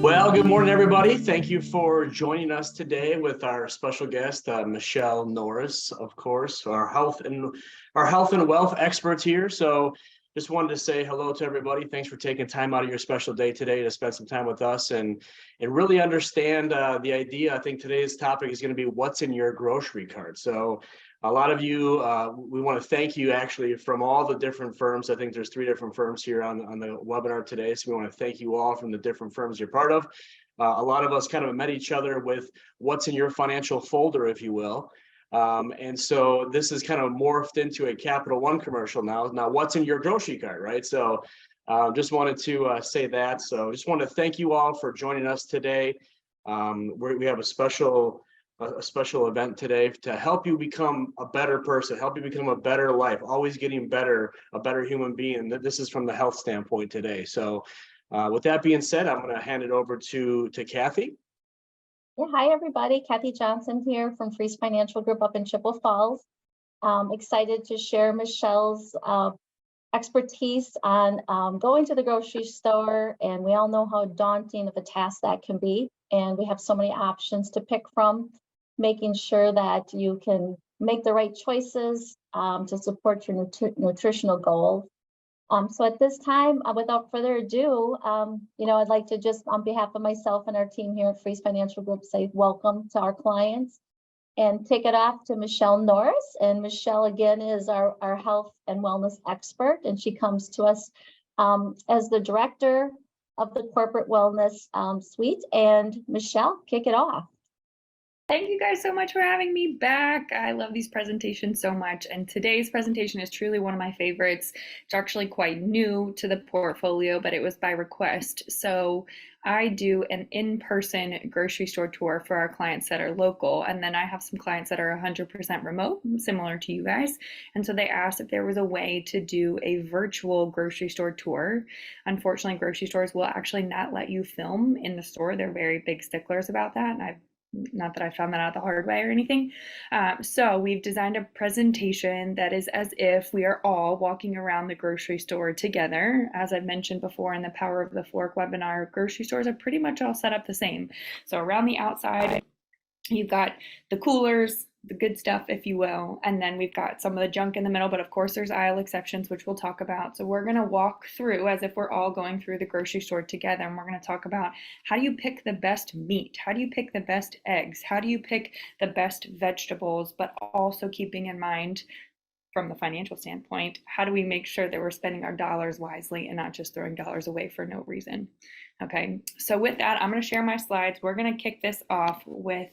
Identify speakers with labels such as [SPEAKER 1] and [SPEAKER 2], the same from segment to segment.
[SPEAKER 1] Well, good morning, everybody. Thank you for joining us today with our special guest, Michelle Norris, of course, our health and wealth experts here. So just wanted to say hello to everybody. Thanks for taking time out of your special day today to spend some time with us and really understand the idea. I think today's topic is going to be what's in your grocery cart. So a lot of you, we want to thank you actually from all the different firms. I think there's 3 different firms here on the webinar today. So we want to thank you all from the different firms you're part of. A lot of us kind of met each other with what's in your financial folder, if you will. And so this is kind of morphed into a Capital One commercial now. Now, what's in your grocery cart, right? So just wanted to say that. So just want to thank you all for joining us today. We have a special event today to help you become a better person, help you become a better life, always getting better, a better human being. This is from the health standpoint today. So with that being said, I'm going to hand it over to Kathy.
[SPEAKER 2] Yeah, hi everybody. Kathy Johnson here from Freeze Financial Group up in Chippewa Falls. Excited to share Michelle's expertise on going to the grocery store, and we all know how daunting of a task that can be. And we have so many options to pick from, making sure that you can make the right choices to support your nutritional goals. So at this time, without further ado, I'd like to just, on behalf of myself and our team here at Freeze Financial Group, say welcome to our clients and take it off to Michelle Norris. And Michelle, again, is our health and wellness expert, and she comes to us as the director of the corporate wellness suite. And Michelle, kick it off.
[SPEAKER 3] Thank you guys so much for having me back. I love these presentations so much, and today's presentation is truly one of my favorites. It's actually quite new to the portfolio, but it was by request. So I do an in-person grocery store tour for our clients that are local, and then I have some clients that are 100% remote, similar to you guys. And so they asked if there was a way to do a virtual grocery store tour. Unfortunately, grocery stores will actually not let you film in the store. They're very big sticklers about that, and not that I found that out the hard way or anything. So we've designed a presentation that is as if we are all walking around the grocery store together. As I've mentioned before in the Power of the Fork webinar, grocery stores are pretty much all set up the same. So around the outside, you've got the coolers, the good stuff, if you will, and then we've got some of the junk in the middle, but of course there's aisle exceptions, which we'll talk about. So we're going to walk through as if we're all going through the grocery store together, and we're going to talk about how do you pick the best meat, how do you pick the best eggs, how do you pick the best vegetables, but also keeping in mind from the financial standpoint, how do we make sure that we're spending our dollars wisely and not just throwing dollars away for no reason. Okay, so with that, I'm going to share my slides. We're going to kick this off with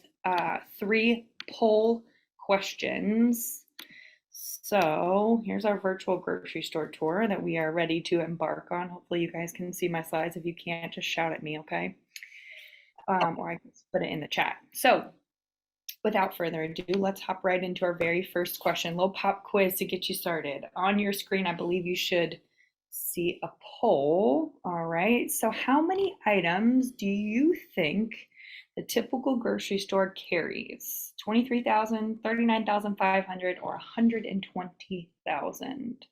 [SPEAKER 3] 3 poll questions. So here's our virtual grocery store tour that we are ready to embark on. Hopefully you guys can see my slides. If you can't, just shout at me, okay? Or I can put it in the chat. So without further ado, let's hop right into our very first question. A little pop quiz to get you started. On your screen, I believe you should see a poll. All right, so how many items do you think the typical grocery store carries? 23,000, 39,500, or 120,000?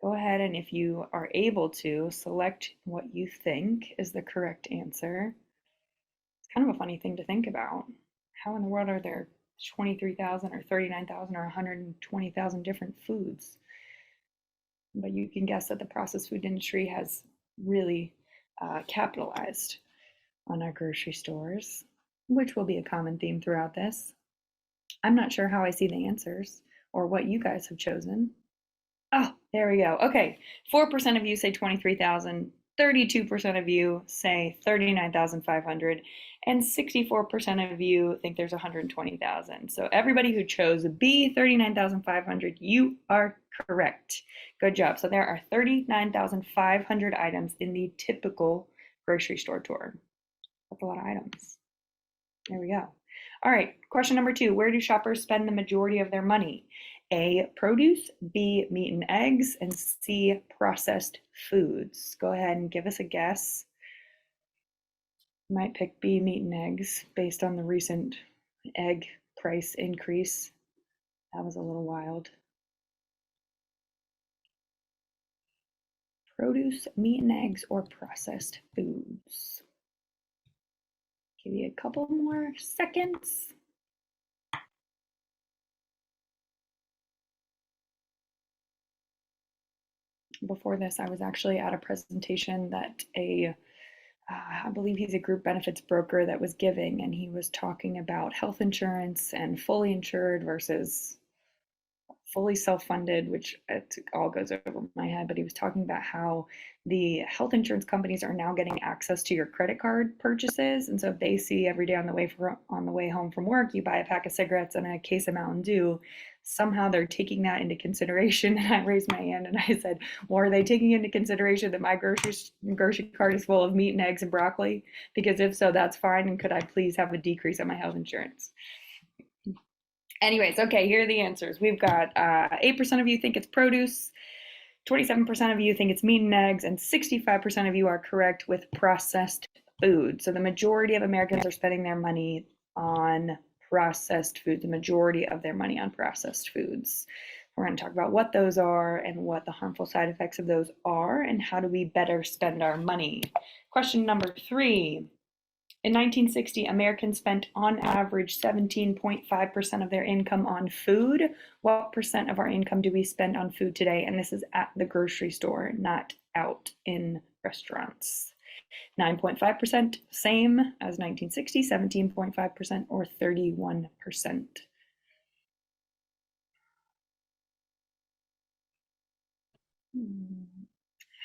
[SPEAKER 3] Go ahead, and if you are able to, select what you think is the correct answer. It's kind of a funny thing to think about. How in the world are there 23,000 or 39,000 or 120,000 different foods? But you can guess that the processed food industry has really capitalized on our grocery stores, which will be a common theme throughout this. I'm not sure how I see the answers or what you guys have chosen. Oh, there we go. Okay, 4% of you say 23,000, 32% of you say 39,500, and 64% of you think there's 120,000. So everybody who chose B, 39,500, you are correct. Good job. So there are 39,500 items in the typical grocery store tour. That's a lot of items. There we go. All right, question number 2. Where do shoppers spend the majority of their money? A, produce, B, meat and eggs, and C, processed foods. Go ahead and give us a guess. You might pick B, meat and eggs, based on the recent egg price increase. That was a little wild. Produce, meat and eggs, or processed foods? Give you a couple more seconds. Before this, I was actually at a presentation that I believe he's a group benefits broker that was giving, and he was talking about health insurance and fully insured versus fully self-funded, which it all goes over my head, but he was talking about how the health insurance companies are now getting access to your credit card purchases. And so if they see every day on the way home from work, you buy a pack of cigarettes and a case of Mountain Dew, somehow they're taking that into consideration. And I raised my hand and I said, well, are they taking into consideration that my grocery cart is full of meat and eggs and broccoli? Because if so, that's fine. And could I please have a decrease on my health insurance? Anyways, okay, here are the answers. We've got 8% of you think it's produce, 27% of you think it's meat and eggs, and 65% of you are correct with processed food. So the majority of Americans are spending their money on processed food, the majority of their money on processed foods. We're going to talk about what those are and what the harmful side effects of those are and how do we better spend our money. Question number 3. In 1960, Americans spent on average 17.5% of their income on food. What percent of our income do we spend on food today? And this is at the grocery store, not out in restaurants. 9.5%, same as 1960, 17.5% or 31%.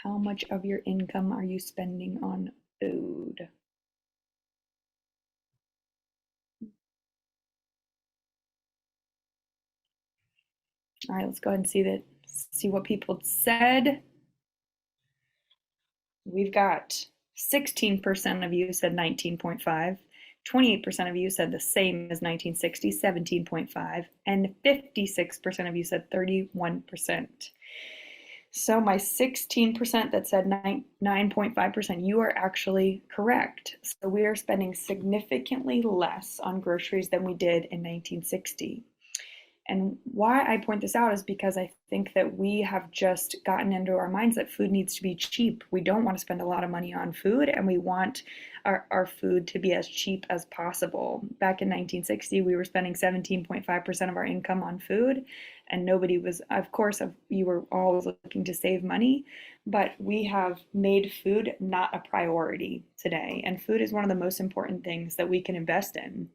[SPEAKER 3] How much of your income are you spending on food? All right, let's go ahead and see what people said. We've got 16% of you said 19.5, 28% of you said the same as 1960, 17.5, and 56% of you said 31%. So my 16% that said 9.5%, you are actually correct. So we are spending significantly less on groceries than we did in 1960. And why I point this out is because I think that we have just gotten into our minds that food needs to be cheap. We don't want to spend a lot of money on food, and we want our food to be as cheap as possible. Back in 1960, we were spending 17.5% of our income on food, and nobody was, of course, you were always looking to save money, but we have made food not a priority today. And food is one of the most important things that we can invest in.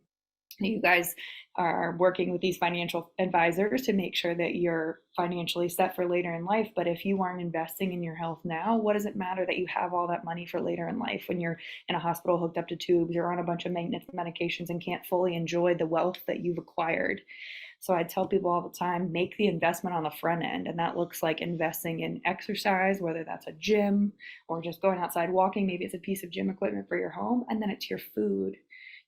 [SPEAKER 3] You guys are working with these financial advisors to make sure that you're financially set for later in life. But if you aren't investing in your health now, what does it matter that you have all that money for later in life when you're in a hospital hooked up to tubes, you're on a bunch of maintenance medications and can't fully enjoy the wealth that you've acquired? So I tell people all the time, make the investment on the front end. And that looks like investing in exercise, whether that's a gym or just going outside walking. Maybe it's a piece of gym equipment for your home. And then it's your food.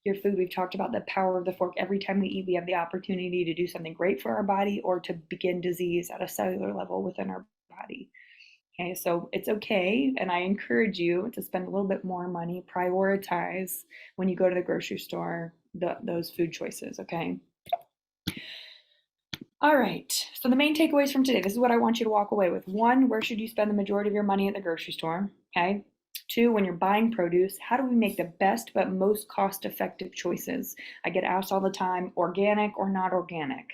[SPEAKER 3] Your food, we've talked about the power of the fork. Every time we eat, we have the opportunity to do something great for our body or to begin disease at a cellular level within our body. Okay, so it's okay, and I encourage you to spend a little bit more money, prioritize when you go to the grocery store, those food choices, okay? All right, so the main takeaways from today, this is what I want you to walk away with. 1, where should you spend the majority of your money at the grocery store, okay? 2, when you're buying produce, how do we make the best but most cost-effective choices? I get asked all the time, organic or not organic?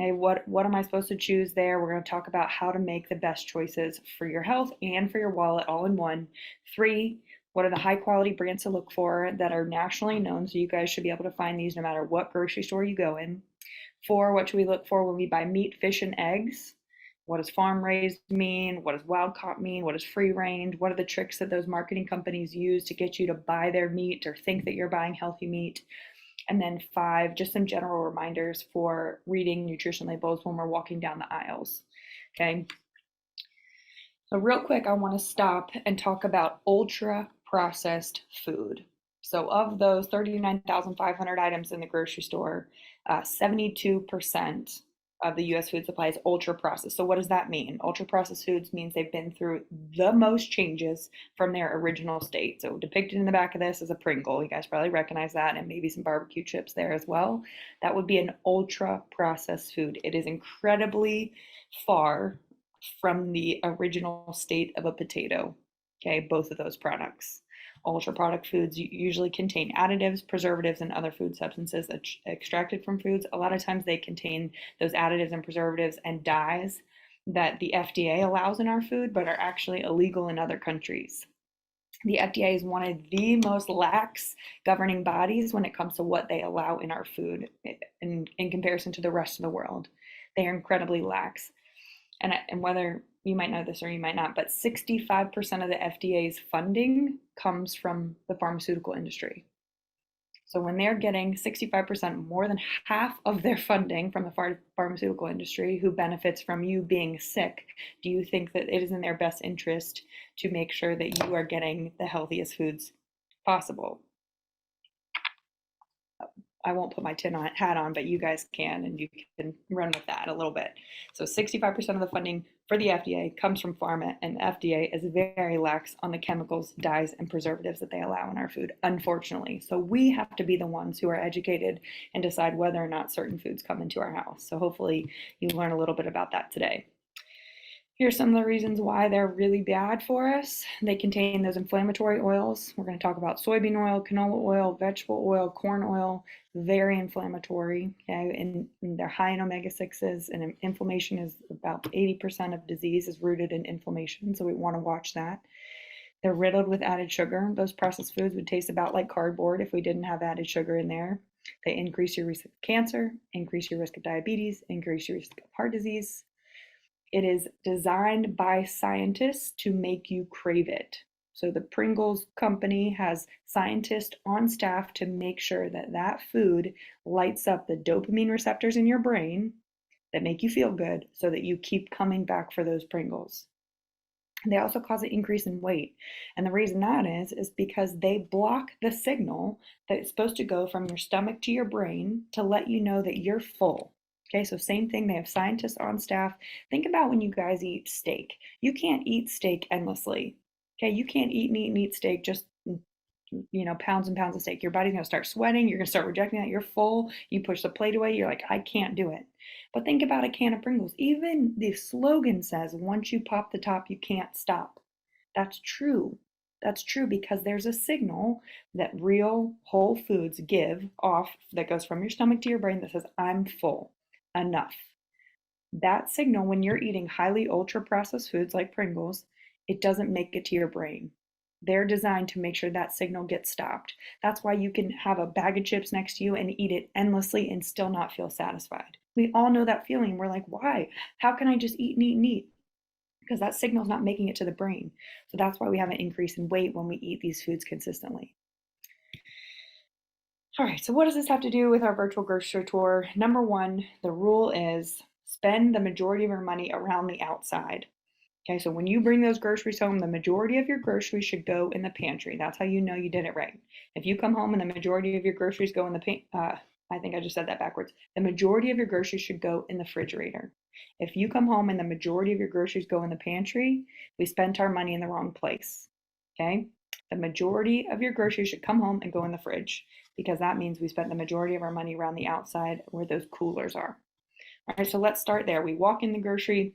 [SPEAKER 3] Okay, what am I supposed to choose there? We're going to talk about how to make the best choices for your health and for your wallet all in one. 3, what are the high-quality brands to look for that are nationally known? So you guys should be able to find these no matter what grocery store you go in. 4, what should we look for when we buy meat, fish, and eggs? What does farm raised mean? What does wild caught mean? What is free range? What are the tricks that those marketing companies use to get you to buy their meat or think that you're buying healthy meat? And then 5, just some general reminders for reading nutrition labels when we're walking down the aisles. Okay. So real quick, I want to stop and talk about ultra processed food. So of those 39,500 items in the grocery store, 72% of the US food supply is ultra processed. So what does that mean? Ultra processed foods means they've been through the most changes from their original state. So depicted in the back of this is a Pringle. You guys probably recognize that, and maybe some barbecue chips there as well. That would be an ultra processed food. It is incredibly far from the original state of a potato. Okay, both of those products. Ultra product foods usually contain additives, preservatives, and other food substances extracted from foods. A lot of times they contain those additives and preservatives and dyes that the FDA allows in our food, but are actually illegal in other countries. The FDA is one of the most lax governing bodies when it comes to what they allow in our food in comparison to the rest of the world. They are incredibly lax. And whether you might know this or you might not, but 65% of the FDA's funding comes from the pharmaceutical industry. So when they're getting 65%, more than half of their funding from the pharmaceutical industry, who benefits from you being sick, do you think that it is in their best interest to make sure that you are getting the healthiest foods possible? I won't put my tin hat on, but you guys can, and you can run with that a little bit. So 65% of the funding for the FDA comes from pharma, and the FDA is very lax on the chemicals, dyes, and preservatives that they allow in our food, unfortunately. So we have to be the ones who are educated and decide whether or not certain foods come into our house. So hopefully you learn a little bit about that today. Here's some of the reasons why they're really bad for us. They contain those inflammatory oils. We're going to talk about soybean oil, canola oil, vegetable oil, corn oil, very inflammatory. Okay? And they're high in omega-6s, and inflammation is about 80% of disease is rooted in inflammation. So we want to watch that. They're riddled with added sugar. Those processed foods would taste about like cardboard if we didn't have added sugar in there. They increase your risk of cancer, increase your risk of diabetes, increase your risk of heart disease. It is designed by scientists to make you crave it. So the Pringles company has scientists on staff to make sure that that food lights up the dopamine receptors in your brain that make you feel good so that you keep coming back for those Pringles. They also cause an increase in weight. And the reason that is because they block the signal that is supposed to go from your stomach to your brain to let you know that you're full. Okay, so same thing, they have scientists on staff. Think about when you guys eat steak. You can't eat steak endlessly. Okay, you can't eat steak, just, pounds and pounds of steak. Your body's gonna start sweating, you're gonna start rejecting that, you're full, you push the plate away, you're like, I can't do it. But think about a can of Pringles. Even the slogan says, once you pop the top, you can't stop. That's true. That's true because there's a signal that real whole foods give off that goes from your stomach to your brain that says, I'm full. Enough. That signal, when you're eating highly ultra processed foods like Pringles, it doesn't make it to your brain. They're designed to make sure that signal gets stopped. That's why you can have a bag of chips next to you and eat it endlessly and still not feel satisfied. We all know that feeling. We're like, why? How can I just eat and eat and eat? Because that signal's not making it to the brain. So that's why we have an increase in weight when we eat these foods consistently. All right, so what does this have to do with our virtual grocery tour? Number one, the rule is spend the majority of your money around the outside. Okay, so when you bring those groceries home, the majority of your groceries should go in the pantry. That's how you know you did it right. If you come home and the majority of your groceries go in the I think I just said that backwards. The majority of your groceries should go in the refrigerator. If you come home and the majority of your groceries go in the pantry, we spent our money in the wrong place. Okay? The majority of your groceries should come home and go in the fridge because that means we spent the majority of our money around the outside where those coolers are. All right, so let's start there. We walk in the grocery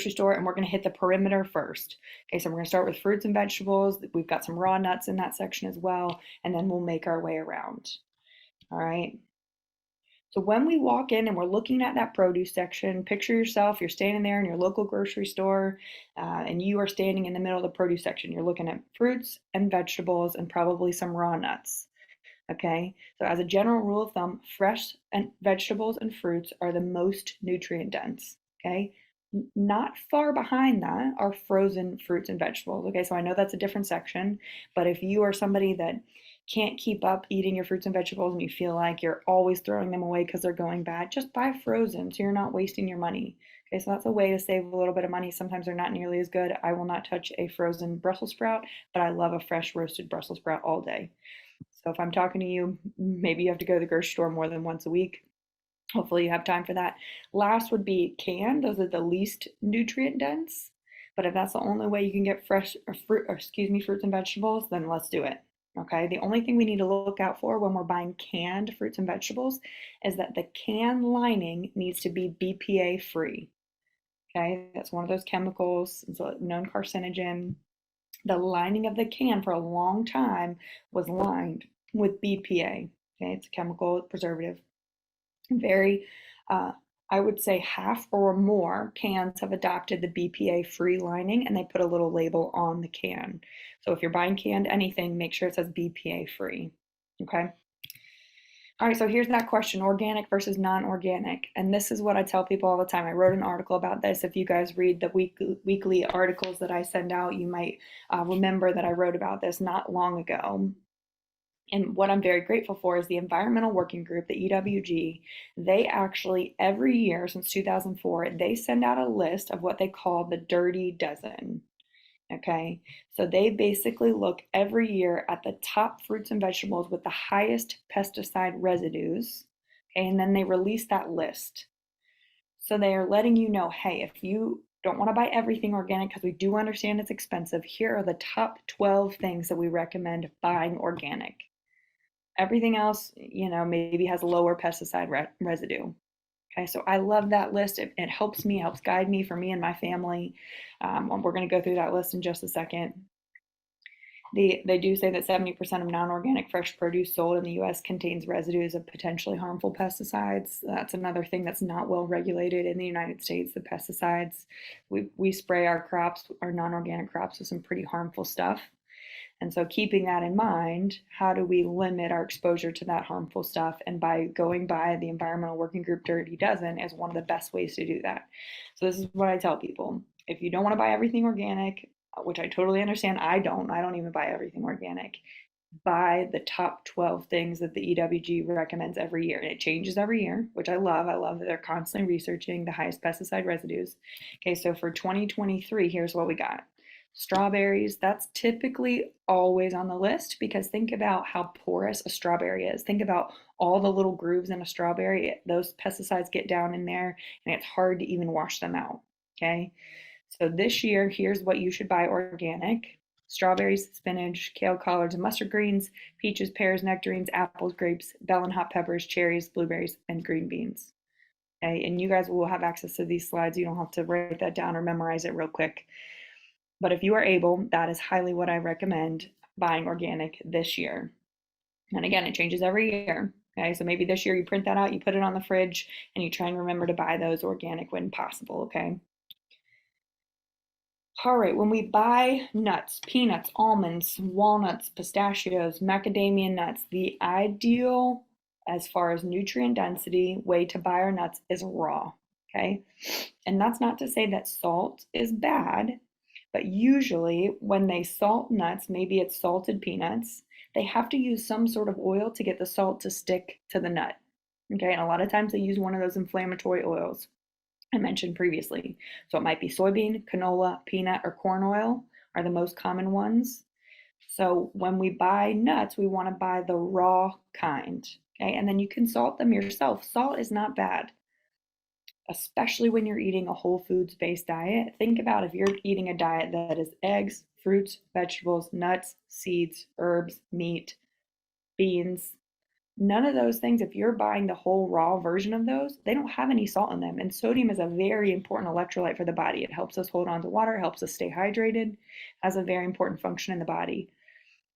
[SPEAKER 3] store and we're going to hit the perimeter first. Okay, so we're going to start with fruits and vegetables. We've got some raw nuts in that section as well, and then we'll make our way around. All right. So when we walk in and we're looking at that produce section, picture yourself, you're standing there in your local grocery store and you are standing in the middle of the produce section. You're looking at fruits and vegetables and probably some raw nuts. Okay, so as a general rule of thumb, fresh vegetables and fruits are the most nutrient dense. Okay, not far behind that are frozen fruits and vegetables. Okay, so I know that's a different section, but if you are somebody that can't keep up eating your fruits and vegetables and you feel like you're always throwing them away because they're going bad, just buy frozen so you're not wasting your money. Okay, so that's a way to save a little bit of money. Sometimes they're not nearly as good. I will not touch a frozen Brussels sprout, but I love a fresh roasted Brussels sprout all day. So if I'm talking to you, maybe you have to go to the grocery store more than once a week. Hopefully you have time for that. Last would be canned. Those are the least nutrient dense. But if that's the only way you can get fresh fruits and vegetables, then let's do it. Okay, the only thing we need to look out for when we're buying canned fruits and vegetables is that the can lining needs to be BPA free. Okay, that's one of those chemicals. It's a known carcinogen. The lining of the can for a long time was lined with BPA. Okay, it's a chemical preservative. Very, I would say half or more cans have adopted the BPA-free lining, and they put a little label on the can. So if you're buying canned anything, make sure it says BPA-free. Okay. All right, so here's that question, organic versus non-organic. And this is what I tell people all the time. I wrote an article about this. If you guys read the weekly articles that I send out, you might remember that I wrote about this not long ago. And what I'm very grateful for is the Environmental Working Group, the EWG. They actually, every year since 2004, they send out a list of what they call the Dirty Dozen. Okay, so they basically look every year at the top fruits and vegetables with the highest pesticide residues, okay, and then they release that list. So they are letting you know, hey, if you don't want to buy everything organic, because we do understand it's expensive, here are the top 12 things that we recommend buying organic. Everything else, maybe has lower pesticide residue. Okay, so I love that list. It helps me, helps guide me for me and my family. We're going to go through that list in just a second. They do say that 70% of non-organic fresh produce sold in the US contains residues of potentially harmful pesticides. That's another thing that's not well regulated in the United States, the pesticides. We spray our crops, our non-organic crops, with some pretty harmful stuff. And so keeping that in mind, how do we limit our exposure to that harmful stuff? And by going by the Environmental Working Group Dirty Dozen is one of the best ways to do that. So this is what I tell people. If you don't want to buy everything organic, which I totally understand, I don't even buy everything organic. Buy the top 12 things that the EWG recommends every year. And it changes every year, which I love. I love that they're constantly researching the highest pesticide residues. Okay, so for 2023, here's what we got. Strawberries, that's typically always on the list, because think about how porous a strawberry is. Think about all the little grooves in a strawberry. Those pesticides get down in there and it's hard to even wash them out. Okay, so this year, here's what you should buy organic: strawberries, spinach, kale, collards, and mustard greens, peaches, pears, nectarines, apples, grapes, bell and hot peppers, cherries, blueberries, and green beans. Okay, and you guys will have access to these slides. You don't have to write that down or memorize it real quick. But if you are able, that is highly what I recommend buying organic this year. And again, it changes every year. Okay, so maybe this year you print that out, you put it on the fridge, and you try and remember to buy those organic when possible. Okay. All right, when we buy nuts, peanuts, almonds, walnuts, pistachios, macadamia nuts, the ideal, as far as nutrient density, way to buy our nuts is raw. Okay, and that's not to say that salt is bad. But usually when they salt nuts, maybe it's salted peanuts, they have to use some sort of oil to get the salt to stick to the nut. Okay, and a lot of times they use one of those inflammatory oils I mentioned previously. So it might be soybean, canola, peanut, or corn oil are the most common ones. So when we buy nuts, we want to buy the raw kind. Okay, and then you can salt them yourself. Salt is not bad, especially when you're eating a whole foods based diet. Think about if you're eating a diet that is eggs, fruits, vegetables, nuts, seeds, herbs, meat, beans, none of those things. If you're buying the whole raw version of those, they don't have any salt in them. And sodium is a very important electrolyte for the body. It helps us hold on to water, helps us stay hydrated, has a very important function in the body.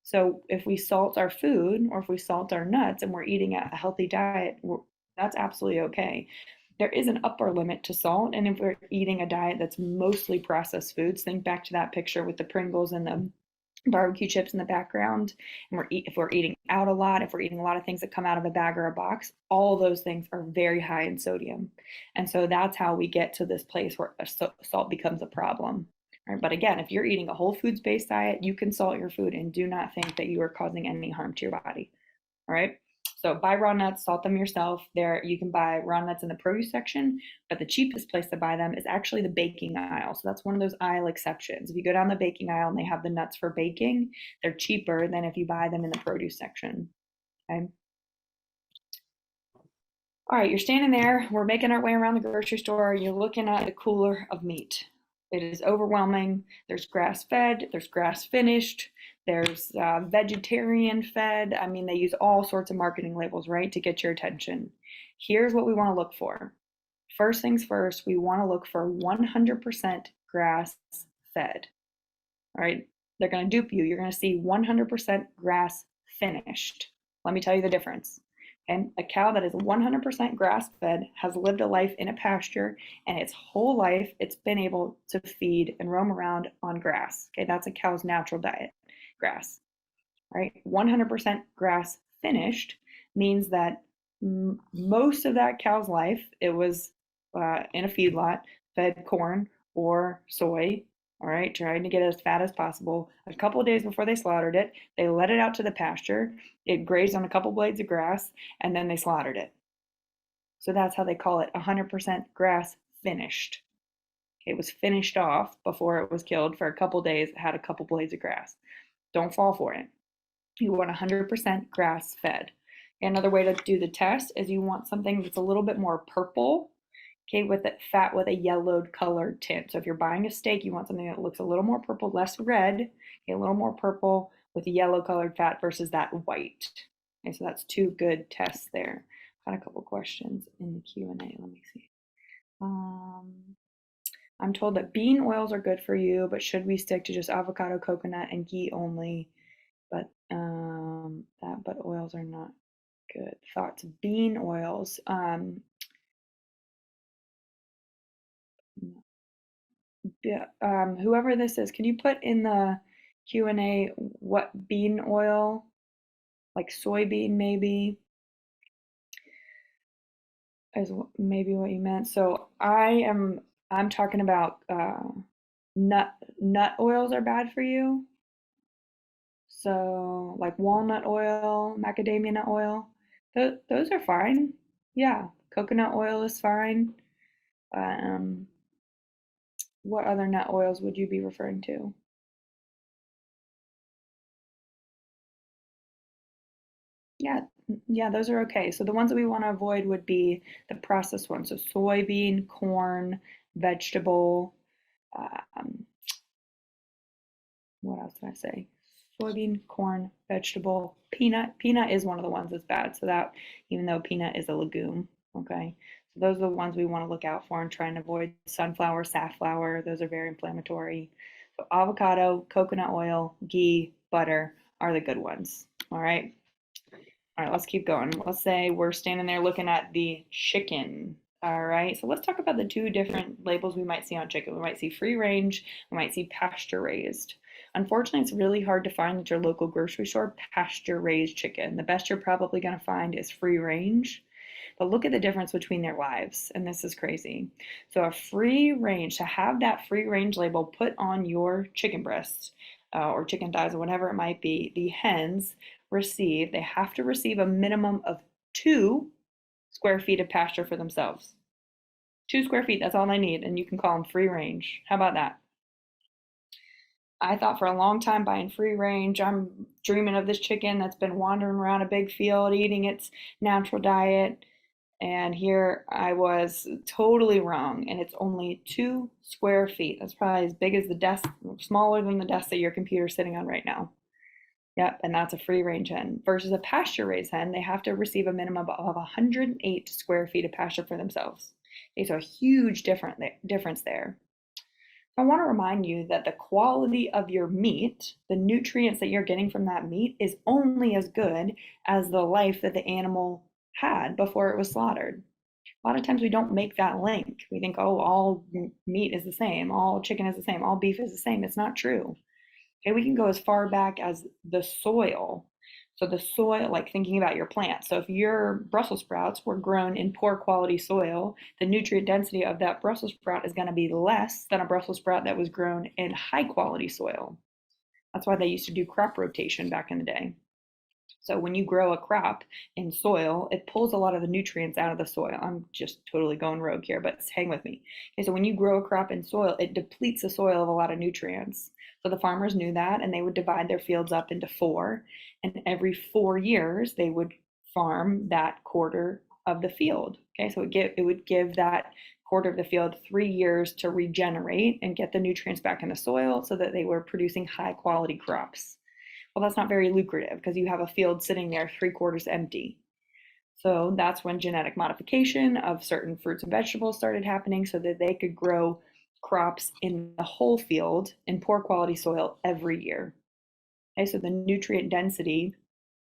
[SPEAKER 3] So if we salt our food, or if we salt our nuts and we're eating a healthy diet, that's absolutely okay. There is an upper limit to salt. And if we're eating a diet that's mostly processed foods, think back to that picture with the Pringles and the barbecue chips in the background, and if we're eating out a lot, if we're eating a lot of things that come out of a bag or a box, all those things are very high in sodium. And so that's how we get to this place where salt becomes a problem. Right? But again, if you're eating a whole foods based diet, you can salt your food and do not think that you are causing any harm to your body. All right. So buy raw nuts, salt them yourself. There, you can buy raw nuts in the produce section, but the cheapest place to buy them is actually the baking aisle. So that's one of those aisle exceptions. If you go down the baking aisle and they have the nuts for baking, they're cheaper than if you buy them in the produce section. Okay. All right, you're standing there. We're making our way around the grocery store. You're looking at the cooler of meat. It is overwhelming. There's grass-fed, there's grass-finished, there's vegetarian-fed. I mean, they use all sorts of marketing labels, right, to get your attention. Here's what we want to look for. first things first, we want to look for 100% grass fed. All right, they're going to dupe you. You're going to see 100% grass finished. Let me tell you the difference. And a cow that is 100% grass fed has lived a life in a pasture, and its whole life it's been able to feed and roam around on grass. Okay, that's a cow's natural diet, grass. All right, 100% grass finished means that most of that cow's life it was in a feedlot, fed corn or soy. All right, trying to get it as fat as possible. A couple of days before they slaughtered it, they let it out to the pasture. It grazed on a couple blades of grass, and then they slaughtered it. So that's how they call it 100% grass finished. Okay, it was finished off before it was killed for a couple days. It had a couple blades of grass. Don't fall for it. You want 100% grass fed. Another way to do the test is you want something that's a little bit more purple, okay, with it fat with a yellowed colored tint. So if you're buying a steak, you want something that looks a little more purple, less red, okay, a little more purple with yellow colored fat versus that white. Okay, so that's two good tests there. Got a couple questions in the Q&A. Let me see. I'm told that bean oils are good for you, but should we stick to just avocado, coconut, and ghee only? But oils are not good. Thoughts. Bean oils. Whoever this is, can you put in the Q&A what bean oil, like soybean maybe, is maybe what you meant. So I'm talking about nut oils are bad for you. So like walnut oil, macadamia nut oil, those are fine. Yeah, coconut oil is fine. What other nut oils would you be referring to? Yeah, those are okay. So the ones that we want to avoid would be the processed ones. So soybean, corn, vegetable. What else did I say? Soybean, corn, vegetable, peanut. Peanut is one of the ones that's bad. So that, even though peanut is a legume, okay. So those are the ones we want to look out for and try and avoid. Sunflower, safflower, those are very inflammatory. So avocado, coconut oil, ghee, butter are the good ones. All right. All right, let's keep going. Let's say we're standing there looking at the chicken. All right, so let's talk about the two different labels we might see on chicken. We might see free range, we might see pasture raised. Unfortunately, it's really hard to find at your local grocery store pasture raised chicken. The best you're probably going to find is free range. But look at the difference between their lives, and this is crazy. So a free range, to have that free range label put on your chicken breasts or chicken thighs or whatever it might be, the hens they have to receive a minimum of 2 square feet of pasture for themselves. 2 square feet, that's all they need, and you can call them free range. How about that? I thought for a long time buying free range, I'm dreaming of this chicken that's been wandering around a big field eating its natural diet. And here I was totally wrong. And it's only 2 square feet. That's probably as big as the desk, smaller than the desk that your computer's sitting on right now. Yep, and that's a free range hen. Versus a pasture raised hen, they have to receive a minimum of 108 square feet of pasture for themselves. Okay, so a huge difference there. I want to remind you that the quality of your meat, the nutrients that you're getting from that meat, is only as good as the life that the animal had before it was slaughtered. A lot of times we don't make that link. We think, oh, all meat is the same, all chicken is the same, all beef is the same. It's not true. Okay, we can go as far back as the soil. So the soil, like thinking about your plant. So if your Brussels sprouts were grown in poor quality soil, the nutrient density of that Brussels sprout is going to be less than a Brussels sprout that was grown in high quality soil. That's why they used to do crop rotation back in the day. So when you grow a crop in soil, it pulls a lot of the nutrients out of the soil. I'm just totally going rogue here, but hang with me. Okay, so when you grow a crop in soil, it depletes the soil of a lot of nutrients. So the farmers knew that, and they would divide their fields up into 4. And every 4 years, they would farm that quarter of the field. Okay, so it would give that quarter of the field 3 years to regenerate and get the nutrients back in the soil so that they were producing high quality crops. Well, that's not very lucrative because you have a field sitting there 3/4 empty. So that's when genetic modification of certain fruits and vegetables started happening so that they could grow crops in the whole field in poor quality soil every year. Okay, so the nutrient density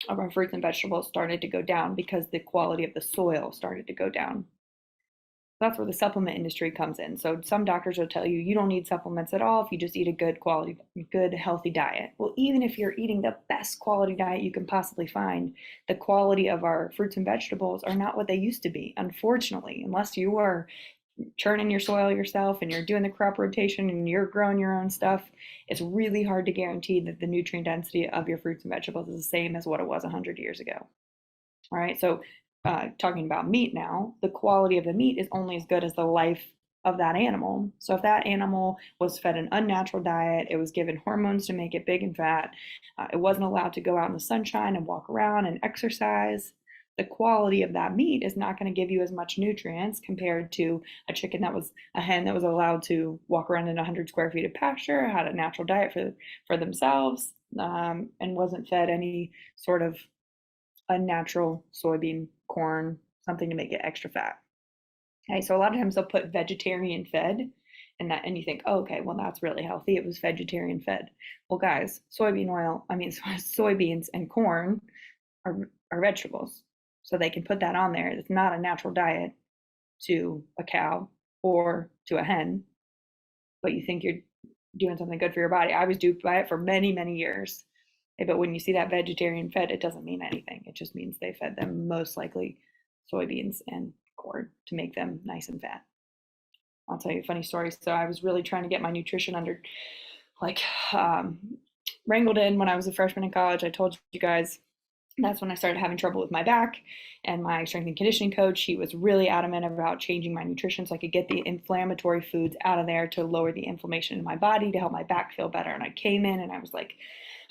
[SPEAKER 3] of our fruits and vegetables started to go down because the quality of the soil started to go down. That's where the supplement industry comes in. So some doctors will tell you you don't need supplements at all if you just eat a good quality, good healthy diet. Well, even if you're eating the best quality diet you can possibly find, the quality of our fruits and vegetables are not what they used to be, unfortunately, unless you are churning your soil yourself and you're doing the crop rotation and you're growing your own stuff. It's really hard to guarantee that the nutrient density of your fruits and vegetables is the same as what it was 100 years ago. All right, so talking about meat now, the quality of the meat is only as good as the life of that animal. So if that animal was fed an unnatural diet, it was given hormones to make it big and fat, it wasn't allowed to go out in the sunshine and walk around and exercise, the quality of that meat is not going to give you as much nutrients compared to a hen that was allowed to walk around in 100 square feet of pasture, had a natural diet for themselves, and wasn't fed any sort of unnatural soybean, corn, something to make it extra fat. Okay, so a lot of times they'll put vegetarian fed, and you think, oh, okay, well that's really healthy. It was vegetarian fed. Well, guys, soybeans and corn are vegetables, so they can put that on there. It's not a natural diet to a cow or to a hen, but you think you're doing something good for your body. I was duped by it for many, many years. But when you see that vegetarian fed, it doesn't mean anything. It just means they fed them most likely soybeans and corn to make them nice and fat. I'll tell you a funny story. So I was really trying to get my nutrition wrangled in when I was a freshman in college. I told you guys that's when I started having trouble with my back, and my strength and conditioning coach, he was really adamant about changing my nutrition so I could get the inflammatory foods out of there to lower the inflammation in my body to help my back feel better. And I came in and I was like,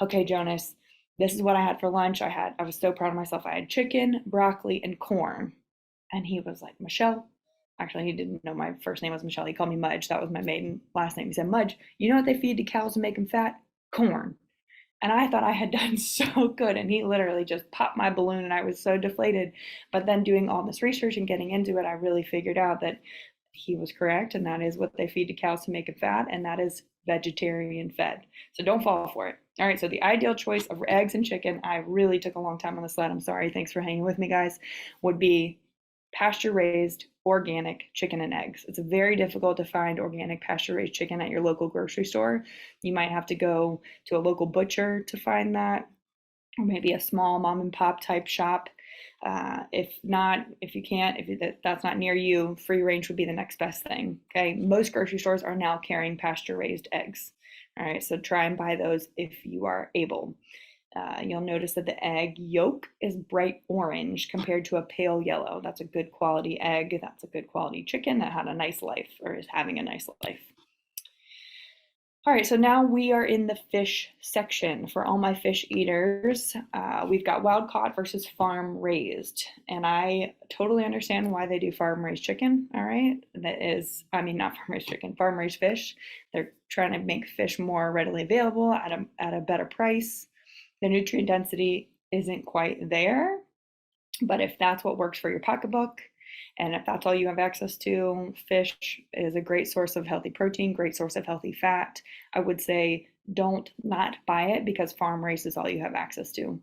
[SPEAKER 3] okay, Jonas, this is what I had for lunch. I was so proud of myself. I had chicken, broccoli, and corn. And he was like, Michelle, actually, he didn't know my first name was Michelle. He called me Mudge. That was my maiden last name. He said, Mudge, you know what they feed to cows to make them fat? Corn. And I thought I had done so good. And he literally just popped my balloon and I was so deflated. But then doing all this research and getting into it, I really figured out that he was correct. And that is what they feed to cows to make it fat. And that is vegetarian fed. So don't fall for it. All right. So the ideal choice of eggs and chicken, I really took a long time on this slide. I'm sorry. Thanks for hanging with me, guys. Would be pasture raised organic chicken and eggs. It's very difficult to find organic pasture raised chicken at your local grocery store. You might have to go to a local butcher to find that, or maybe a small mom and pop type shop. If that's not near you, free range would be the next best thing. Okay, most grocery stores are now carrying pasture raised eggs. All right, so try and buy those if you are able. You'll notice that the egg yolk is bright orange compared to a pale yellow. That's a good quality egg. That's a good quality chicken that had a nice life or is having a nice life. All right, so now we are in the fish section. For all my fish eaters, we've got wild caught versus farm raised. And I totally understand why they do farm raised chicken, all right? Not farm raised chicken, farm raised fish. They're trying to make fish more readily available at a better price. The nutrient density isn't quite there, but if that's what works for your pocketbook, and if that's all you have access to, fish is a great source of healthy protein, great source of healthy fat. I would say don't not buy it because farm raised is all you have access to.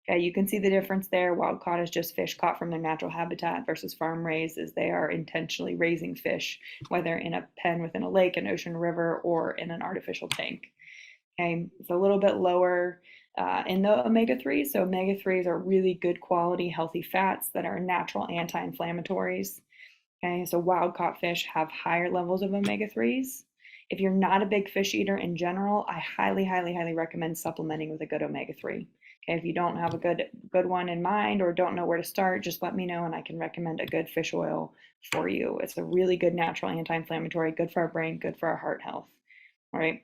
[SPEAKER 3] Okay, you can see the difference there. Wild caught is just fish caught from their natural habitat versus farm raised is they are intentionally raising fish, whether in a pen within a lake, an ocean, river, or in an artificial tank. Okay, it's a little bit lower in the omega-3s. So omega-3s are really good quality, healthy fats that are natural anti-inflammatories. Okay, so wild caught fish have higher levels of omega-3s. If you're not a big fish eater in general, I highly, highly, highly recommend supplementing with a good omega-3. Okay, if you don't have a good one in mind or don't know where to start, just let me know and I can recommend a good fish oil for you. It's a really good natural anti-inflammatory, good for our brain, good for our heart health. All right.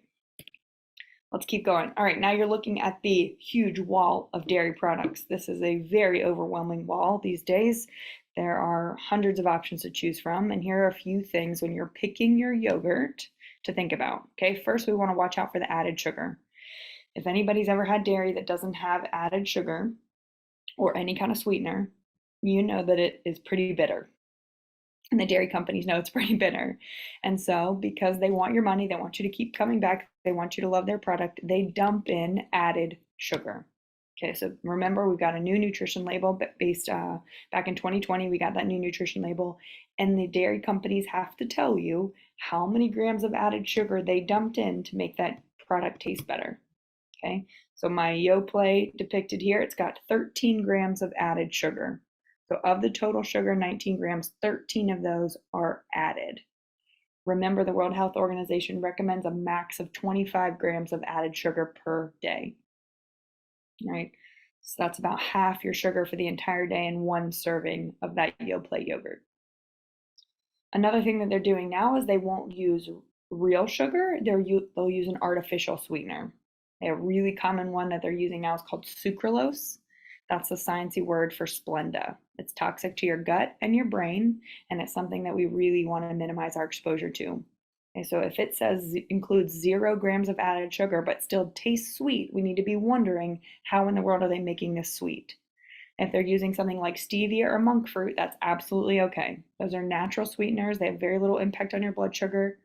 [SPEAKER 3] Let's keep going. All right, now you're looking at the huge wall of dairy products. This is a very overwhelming wall these days. There are hundreds of options to choose from, and here are a few things when you're picking your yogurt to think about. Okay, first we want to watch out for the added sugar. If anybody's ever had dairy that doesn't have added sugar or any kind of sweetener, you know that it is pretty bitter. And the dairy companies know it's pretty bitter. And so, because they want your money, they want you to keep coming back, they want you to love their product, they dump in added sugar. Okay, so remember, we've got a new nutrition label based back in 2020, we got that new nutrition label, and the dairy companies have to tell you how many grams of added sugar they dumped in to make that product taste better. Okay, so my Yoplait depicted here, it's got 13 grams of added sugar. So of the total sugar, 19 grams, 13 of those are added. Remember, the World Health Organization recommends a max of 25 grams of added sugar per day. All right, so that's about half your sugar for the entire day in one serving of that Yoplait yogurt. Another thing that they're doing now is they won't use real sugar, they'll use an artificial sweetener. A really common one that they're using now is called sucralose. That's the sciencey word for Splenda. It's toxic to your gut and your brain, and it's something that we really want to minimize our exposure to. Okay, so if it says includes 0 grams of added sugar but still tastes sweet, we need to be wondering, how in the world are they making this sweet? If they're using something like stevia or monk fruit, that's absolutely okay. Those are natural sweeteners. They have very little impact on your blood sugar.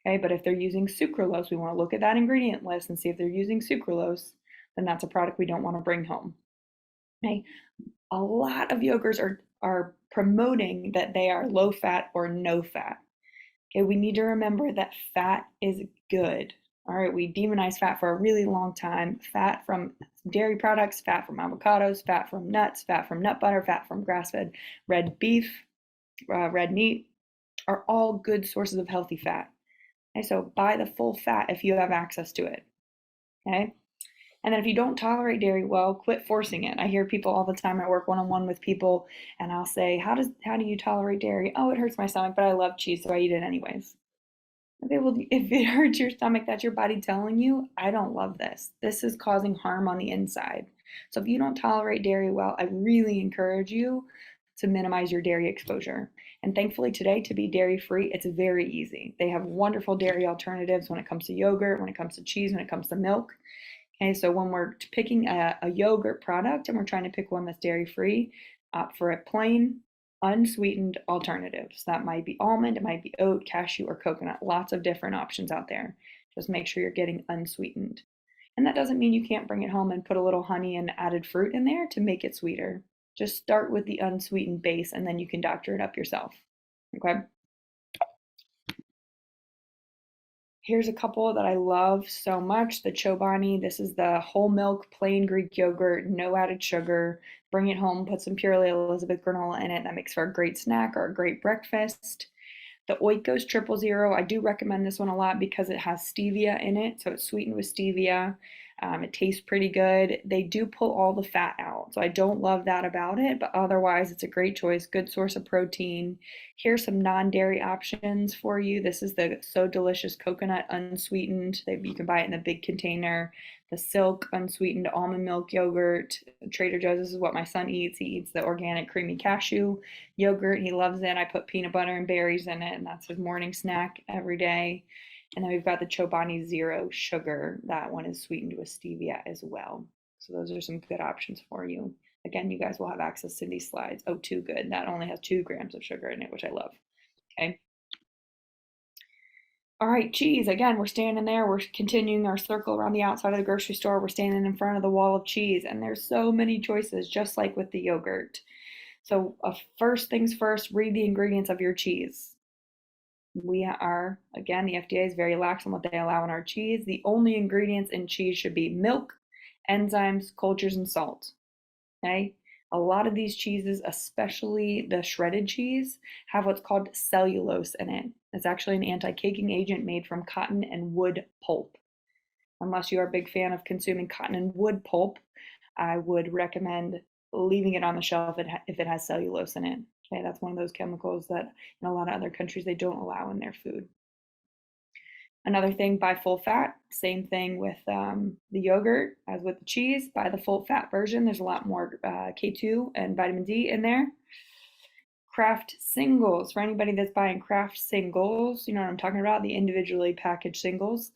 [SPEAKER 3] Okay, but if they're using sucralose, we want to look at that ingredient list and see if they're using sucralose, then that's a product we don't want to bring home. Okay, a lot of yogurts are promoting that they are low fat or no fat. Okay, we need to remember that fat is good. All right, we demonize fat for a really long time. Fat from dairy products, fat from avocados, fat from nuts, fat from nut butter, fat from grass-fed red beef, red meat are all good sources of healthy fat. Okay, so buy the full fat if you have access to it. Okay, and then if you don't tolerate dairy well, quit forcing it. I hear people all the time. I work one-on-one with people, and I'll say, how do you tolerate dairy? Oh, it hurts my stomach, but I love cheese, so I eat it anyways. Okay, well, if it hurts your stomach, that's your body telling you, I don't love this. This is causing harm on the inside. So if you don't tolerate dairy well, I really encourage you to minimize your dairy exposure. And thankfully today, to be dairy-free, it's very easy. They have wonderful dairy alternatives when it comes to yogurt, when it comes to cheese, when it comes to milk. Okay, so when we're picking a yogurt product and we're trying to pick one that's dairy-free, opt for a plain, unsweetened alternatives. That might be almond, it might be oat, cashew, or coconut. Lots of different options out there. Just make sure you're getting unsweetened. And that doesn't mean you can't bring it home and put a little honey and added fruit in there to make it sweeter. Just start with the unsweetened base and then you can doctor it up yourself. Okay? Here's a couple that I love so much. The Chobani, this is the whole milk, plain Greek yogurt, no added sugar. Bring it home, put some Purely Elizabeth granola in it. That makes for a great snack or a great breakfast. The Oikos 000, I do recommend this one a lot because it has stevia in it. So it's sweetened with stevia. It tastes pretty good. They do pull all the fat out. So I don't love that about it, but otherwise it's a great choice, good source of protein. Here's some non-dairy options for you. This is the So Delicious Coconut Unsweetened. You can buy it in a big container. The Silk Unsweetened Almond Milk Yogurt. Trader Joe's, this is what my son eats. He eats the organic creamy cashew yogurt. He loves it. I put peanut butter and berries in it, and that's his morning snack every day. And then we've got the Chobani Zero Sugar. That one is sweetened with stevia as well. So those are some good options for you. Again, you guys will have access to these slides. Oh, too good. That only has 2 grams of sugar in it, which I love. Okay. All right, cheese. Again, we're standing there. We're continuing our circle around the outside of the grocery store. We're standing in front of the wall of cheese, and there's so many choices, just like with the yogurt. So first things first, read the ingredients of your cheese. We are, again, the FDA is very lax on what they allow in our cheese. The only ingredients in cheese should be milk, enzymes, cultures, and salt. Okay? A lot of these cheeses, especially the shredded cheese, have what's called cellulose in it. It's actually an anti-caking agent made from cotton and wood pulp. Unless you are a big fan of consuming cotton and wood pulp, I would recommend leaving it on the shelf if it has cellulose in it. Okay, that's one of those chemicals that in a lot of other countries they don't allow in their food. Another thing, buy full fat. Same thing with the yogurt as with the cheese. Buy the full fat version. There's a lot more K2 and vitamin D in there. Kraft singles. For anybody that's buying Kraft singles, you know what I'm talking about, the individually packaged singles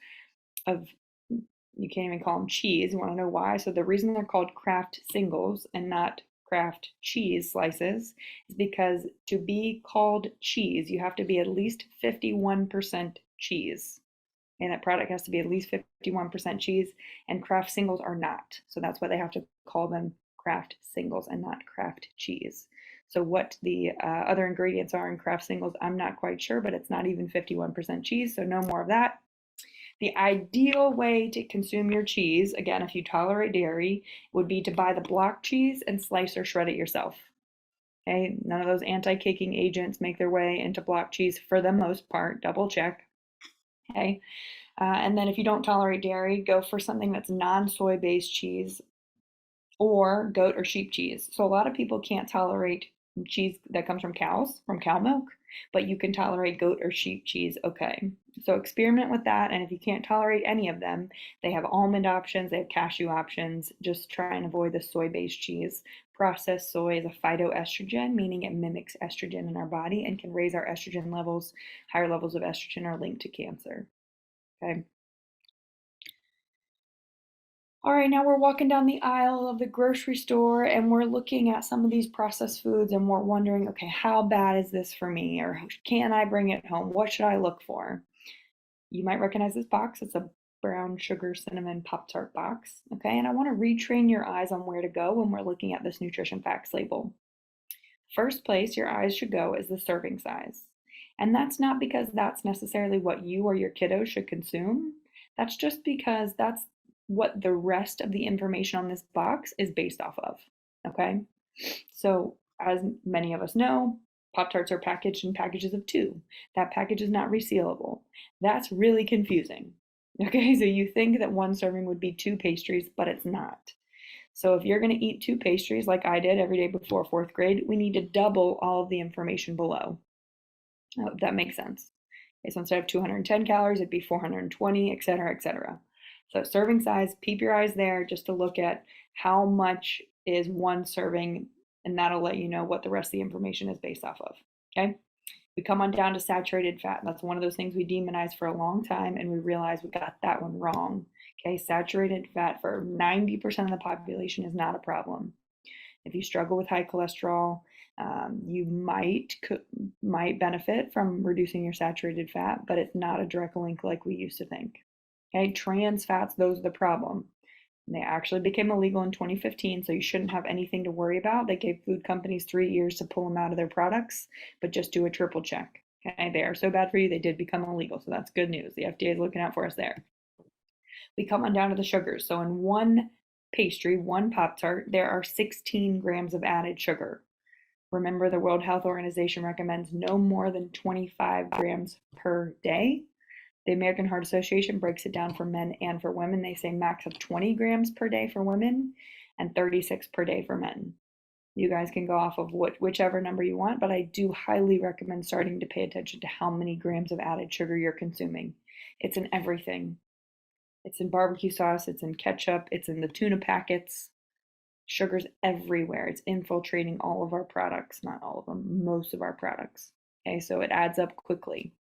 [SPEAKER 3] of, you can't even call them cheese. You want to know why? So the reason they're called Kraft singles and not Kraft cheese slices is because to be called cheese, you have to be at least 51% cheese. And that product has to be at least 51% cheese, and Kraft singles are not. So that's why they have to call them Kraft singles and not Kraft cheese. So what the other ingredients are in Kraft singles, I'm not quite sure, but it's not even 51% cheese, so no more of that. The ideal way to consume your cheese, again, if you tolerate dairy, would be to buy the block cheese and slice or shred it yourself. Okay, none of those anti-caking agents make their way into block cheese for the most part, double check. Okay, and then if you don't tolerate dairy, go for something that's non-soy based cheese or goat or sheep cheese. So a lot of people can't tolerate cheese that comes from cows, from cow milk, but you can tolerate goat or sheep cheese, okay. So experiment with that, and if you can't tolerate any of them, they have almond options, they have cashew options. Just try and avoid the soy-based cheese. Processed soy is a phytoestrogen, meaning it mimics estrogen in our body and can raise our estrogen levels. Higher levels of estrogen are linked to cancer, okay. All right, now we're walking down the aisle of the grocery store and we're looking at some of these processed foods and we're wondering, okay, how bad is this for me? Or can I bring it home? What should I look for? You might recognize this box. It's a brown sugar cinnamon Pop-Tart box, okay? And I want to retrain your eyes on where to go when we're looking at this nutrition facts label. First place your eyes should go is the serving size. And that's not because that's necessarily what you or your kiddos should consume. That's just because that's what the rest of the information on this box is based off of, okay? So as many of us know, Pop-Tarts are packaged in packages of 2. That package is not resealable. That's really confusing, okay? So you think that one serving would be 2 pastries, but it's not. So if you're gonna eat 2 pastries like I did every day before 4th grade, we need to double all of the information below. I hope that makes sense. Okay, so instead of 210 calories, it'd be 420, et cetera, et cetera. So serving size, keep your eyes there just to look at how much is one serving, and that'll let you know what the rest of the information is based off of, okay? We come on down to saturated fat. That's one of those things we demonized for a long time, and we realized we got that one wrong, okay? Saturated fat for 90% of the population is not a problem. If you struggle with high cholesterol, you might benefit from reducing your saturated fat, but it's not a direct link like we used to think. Okay, trans fats, those are the problem. And they actually became illegal in 2015, so you shouldn't have anything to worry about. They gave food companies 3 years to pull them out of their products, but just do a triple check. Okay, they are so bad for you, they did become illegal, so that's good news. The FDA is looking out for us there. We come on down to the sugars. So in one pastry, one Pop-Tart, there are 16 grams of added sugar. Remember, the World Health Organization recommends no more than 25 grams per day. The American Heart Association breaks it down for men and for women. They say max of 20 grams per day for women and 36 per day for men. You guys can go off of whichever number you want, but I do highly recommend starting to pay attention to how many grams of added sugar you're consuming. It's in everything. It's in barbecue sauce, it's in ketchup, it's in the tuna packets. Sugar's everywhere. It's infiltrating all of our products, not all of them, most of our products. Okay, so it adds up quickly.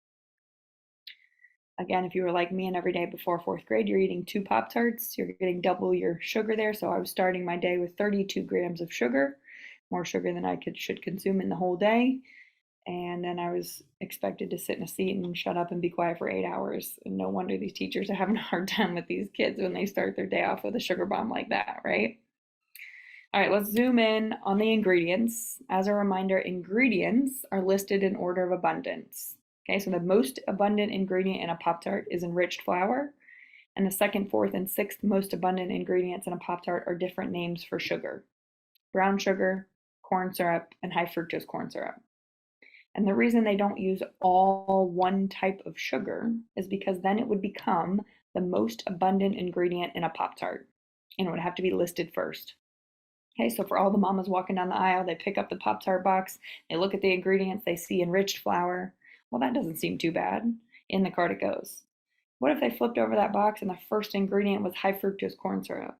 [SPEAKER 3] Again, if you were like me and every day before 4th grade, you're eating 2 Pop-Tarts, you're getting double your sugar there. So I was starting my day with 32 grams of sugar, more sugar than I should consume in the whole day. And then I was expected to sit in a seat and shut up and be quiet for 8 hours. And no wonder these teachers are having a hard time with these kids when they start their day off with a sugar bomb like that, right? All right, let's zoom in on the ingredients. As a reminder, ingredients are listed in order of abundance. Okay, so the most abundant ingredient in a Pop-Tart is enriched flour, and the 2nd, 4th, and 6th most abundant ingredients in a Pop-Tart are different names for sugar: brown sugar, corn syrup, and high fructose corn syrup. And the reason they don't use all one type of sugar is because then it would become the most abundant ingredient in a Pop-Tart, and it would have to be listed first. Okay, so for all the mamas walking down the aisle, they pick up the Pop-Tart box, they look at the ingredients, they see enriched flour. Well, that doesn't seem too bad. In the cart it goes. What if they flipped over that box and the first ingredient was high fructose corn syrup?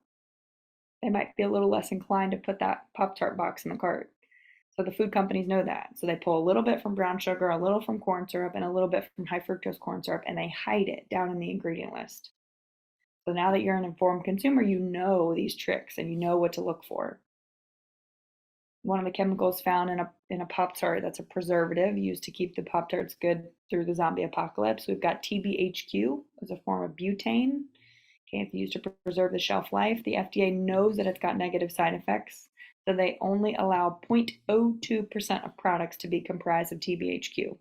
[SPEAKER 3] They might be a little less inclined to put that Pop-Tart box in the cart. So the food companies know that. So they pull a little bit from brown sugar, a little from corn syrup, and a little bit from high fructose corn syrup, and they hide it down in the ingredient list. So now that you're an informed consumer, you know these tricks and you know what to look for. One of the chemicals found in a Pop-Tart that's a preservative used to keep the Pop-Tarts good through the zombie apocalypse. We've got TBHQ as a form of butane. Okay, it's used to preserve the shelf life. The FDA knows that it's got negative side effects, so they only allow 0.02% of products to be comprised of TBHQ.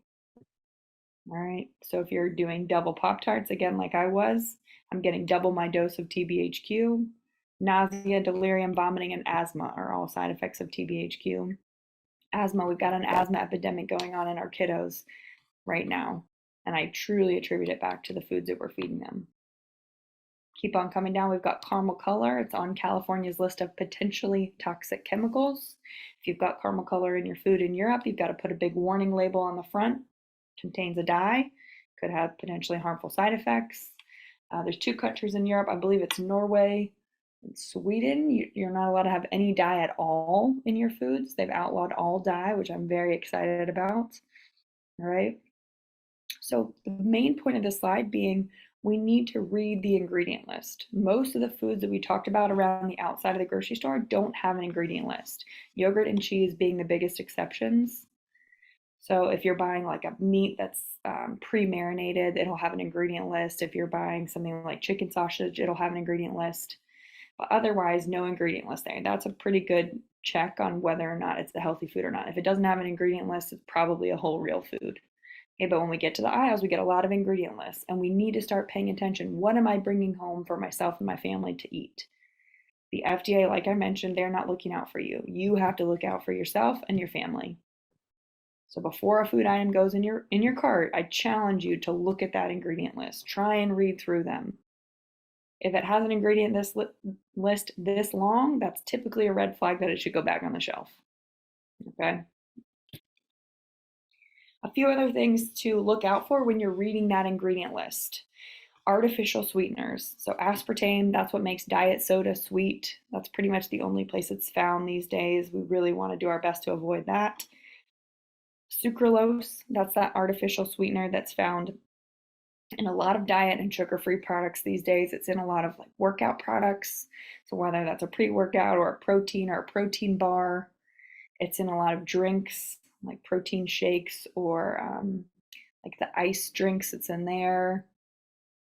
[SPEAKER 3] All right, so if you're doing double Pop-Tarts, again, like I was, I'm getting double my dose of TBHQ. Nausea, delirium, vomiting, and asthma are all side effects of TBHQ. Asthma, we've got an asthma epidemic going on in our kiddos right now, and I truly attribute it back to the foods that we're feeding them. Keep on coming down, we've got caramel color. It's on California's list of potentially toxic chemicals. If you've got caramel color in your food in Europe, you've got to put a big warning label on the front. Contains a dye, could have potentially harmful side effects. There's 2 countries in Europe, I believe it's Norway and Sweden. You're not allowed to have any dye at all in your foods. They've outlawed all dye, which I'm very excited about. All right. So the main point of this slide being we need to read the ingredient list. Most of the foods that we talked about around the outside of the grocery store don't have an ingredient list. Yogurt and cheese being the biggest exceptions. So if you're buying like a meat that's pre-marinated, it'll have an ingredient list. If you're buying something like chicken sausage, it'll have an ingredient list. But otherwise, no ingredient list there. That's a pretty good check on whether or not it's a healthy food or not. If it doesn't have an ingredient list, it's probably a whole real food. Okay, but when we get to the aisles, we get a lot of ingredient lists, and we need to start paying attention. What am I bringing home for myself and my family to eat? The FDA, like I mentioned, they're not looking out for you. You have to look out for yourself and your family. So before a food item goes in your cart, I challenge you to look at that ingredient list. Try and read through them. If it has an ingredient list this long, that's typically a red flag that it should go back on the shelf. Okay. A few other things to look out for when you're reading that ingredient list. Artificial sweeteners. So aspartame, that's what makes diet soda sweet. That's pretty much the only place it's found these days. We really want to do our best to avoid that. Sucralose, that's that artificial sweetener that's found in a lot of diet and sugar-free products these days. It's in a lot of like workout products. So whether that's a pre-workout or a protein bar, it's in a lot of drinks like protein shakes or like the ice drinks, it's in there.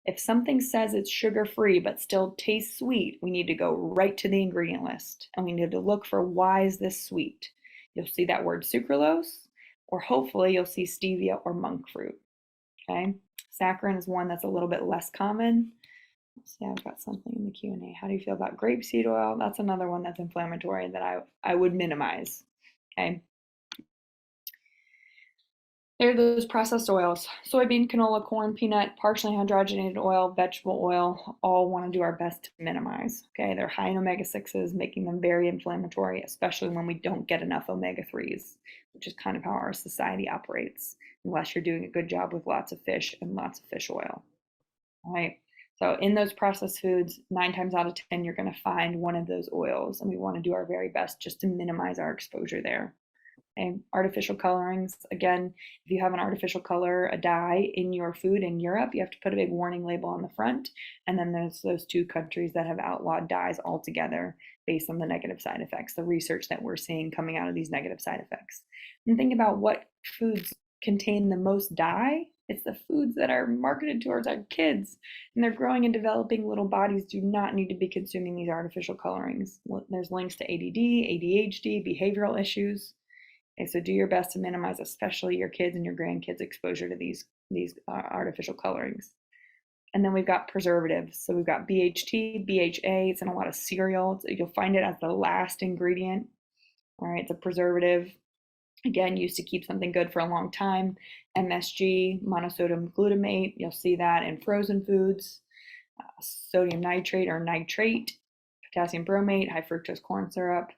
[SPEAKER 3] If something says it's sugar-free but still tastes sweet, we need to go right to the ingredient list and we need to look for why is this sweet. You'll see that word sucralose, or hopefully you'll see stevia or monk fruit. Okay, saccharin is one that's a little bit less common. Let's see, I've got something in the Q&A. How do you feel about grapeseed oil? That's another one that's inflammatory that I would minimize. Okay. There are those processed oils. Soybean, canola, corn, peanut, partially hydrogenated oil, vegetable oil, all want to do our best to minimize. Okay, they're high in omega-6s, making them very inflammatory, especially when we don't get enough omega-3s, which is kind of how our society operates, unless you're doing a good job with lots of fish and lots of fish oil. All right, so in those processed foods, 9 times out of 10, you're going to find one of those oils, and we want to do our very best just to minimize our exposure there. And artificial colorings, again, if you have an artificial color, a dye in your food in Europe, you have to put a big warning label on the front. And then there's those 2 countries that have outlawed dyes altogether based on the negative side effects, the research that we're seeing coming out of these negative side effects. And think about what foods contain the most dye. It's the foods that are marketed towards our kids, and they're growing and developing little bodies do not need to be consuming these artificial colorings. There's links to ADD, ADHD, behavioral issues. Okay, so do your best to minimize, especially your kids and your grandkids' exposure to these artificial colorings. And then we've got preservatives. So we've got BHT, BHA. It's in a lot of cereal. You'll find it as the last ingredient. All right, it's a preservative. Again, used to keep something good for a long time. MSG, monosodium glutamate. You'll see that in frozen foods. Sodium nitrate or nitrate, potassium bromate, high fructose corn syrup.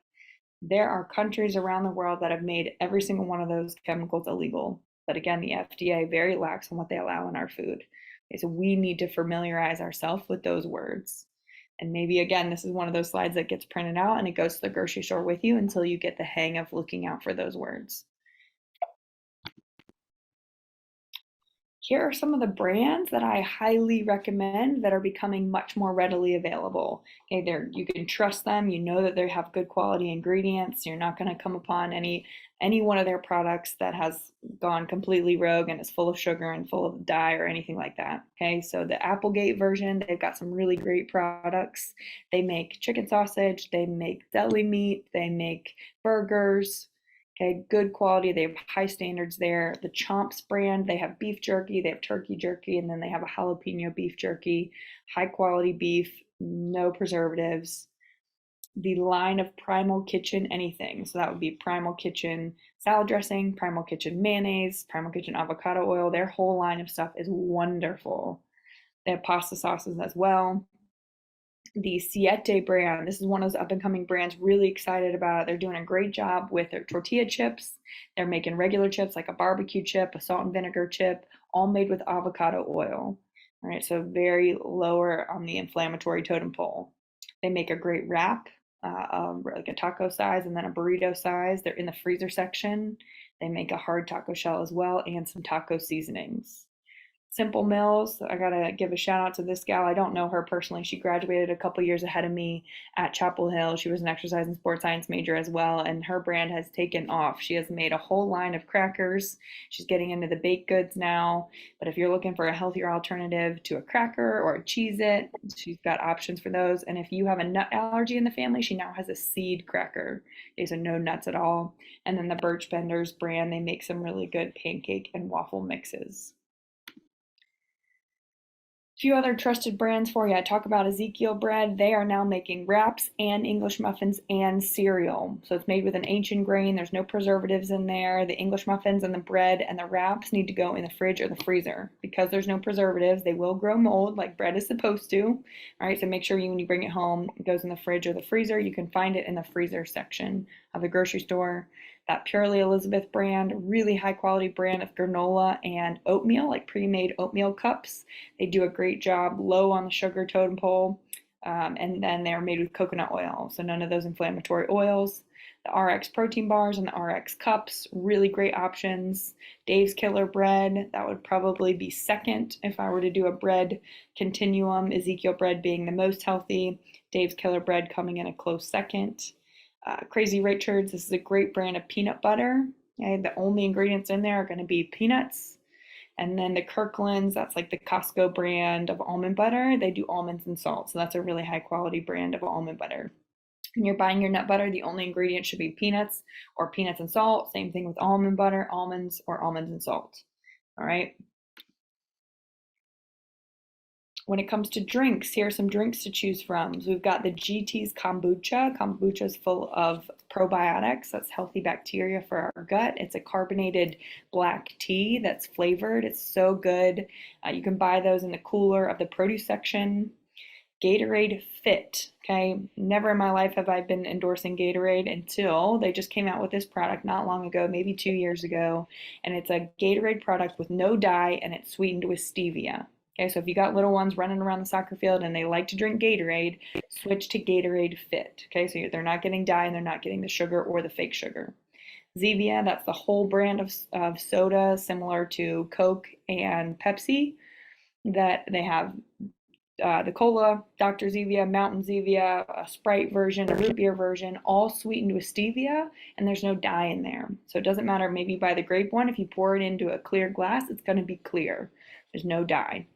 [SPEAKER 3] There are countries around the world that have made every single one of those chemicals illegal. But again, the FDA very lax on what they allow in our food. Okay, so we need to familiarize ourselves with those words. And maybe, again, this is one of those slides that gets printed out and it goes to the grocery store with you until you get the hang of looking out for those words. Here are some of the brands that I highly recommend that are becoming much more readily available. Okay, you can trust them. You know that they have good quality ingredients. You're not going to come upon any one of their products that has gone completely rogue and is full of sugar and full of dye or anything like that. Okay, so the Applegate version, they've got some really great products. They make chicken sausage, they make deli meat, they make burgers. Okay, good quality. They have high standards there. The Chomps brand, they have beef jerky, they have turkey jerky, and then they have a jalapeno beef jerky. High quality beef, no preservatives. The line of Primal Kitchen anything. So that would be Primal Kitchen salad dressing, Primal Kitchen mayonnaise, Primal Kitchen avocado oil. Their whole line of stuff is wonderful. They have pasta sauces as well. The Siete brand, this is one of those up and coming brands, really excited about it. They're doing a great job with their tortilla chips. They're making regular chips like a barbecue chip, a salt and vinegar chip, all made with avocado oil. All right, so very lower on the inflammatory totem pole. They make a great wrap, like a taco size and then a burrito size. They're in the freezer section. They make a hard taco shell as well and some taco seasonings. Simple Mills, I gotta give a shout out to this gal. I don't know her personally. She graduated a couple years ahead of me at Chapel Hill. She was an exercise and sports science major as well, and her brand has taken off. She has made a whole line of crackers. She's getting into the baked goods now, but if you're looking for a healthier alternative to a cracker or a Cheez-It, she's got options for those. And if you have a nut allergy in the family, she now has a seed cracker. These are no nuts at all. And then the Birch Benders brand, they make some really good pancake and waffle mixes. Few other trusted brands for you. I talk about Ezekiel bread. They are now making wraps and English muffins and cereal. So it's made with an ancient grain. There's no preservatives in there. The English muffins and the bread and the wraps need to go in the fridge or the freezer. Because there's no preservatives, they will grow mold like bread is supposed to. All right, so make sure when you bring it home, it goes in the fridge or the freezer. You can find it in the freezer section of the grocery store. That Purely Elizabeth brand, really high quality brand of granola and oatmeal, like pre-made oatmeal cups. They do a great job, low on the sugar totem pole, and then they're made with coconut oil, so none of those inflammatory oils. The RX protein bars and the RX cups, really great options. Dave's Killer bread, that would probably be second if I were to do a bread continuum, Ezekiel bread being the most healthy, Dave's Killer bread coming in a close second. Crazy Richards, this is a great brand of peanut butter. Okay? The only ingredients in there are going to be peanuts. And then the Kirkland's, that's like the Costco brand of almond butter. They do almonds and salt. So that's a really high quality brand of almond butter. When you're buying your nut butter, the only ingredient should be peanuts or peanuts and salt. Same thing with almond butter, almonds, or almonds and salt. All right. When it comes to drinks, here are some drinks to choose from. So we've got the GT's kombucha. Kombucha is full of probiotics. That's healthy bacteria for our gut. It's a carbonated black tea that's flavored. It's so good. You can buy those in the cooler of the produce section. Gatorade Fit. Okay, never in my life have I been endorsing Gatorade until they just came out with this product not long ago, maybe 2 years ago. And it's a Gatorade product with no dye and it's sweetened with stevia. Okay, so if you got little ones running around the soccer field and they like to drink Gatorade, switch to Gatorade Fit. Okay, so they're not getting dye and they're not getting the sugar or the fake sugar. Zevia, that's the whole brand of soda similar to Coke and Pepsi that they have. The cola, Dr. Zevia, Mountain Zevia, a Sprite version, a root beer version, all sweetened with stevia, and there's no dye in there. So it doesn't matter, maybe buy the grape one, if you pour it into a clear glass, it's going to be clear. There's no dye.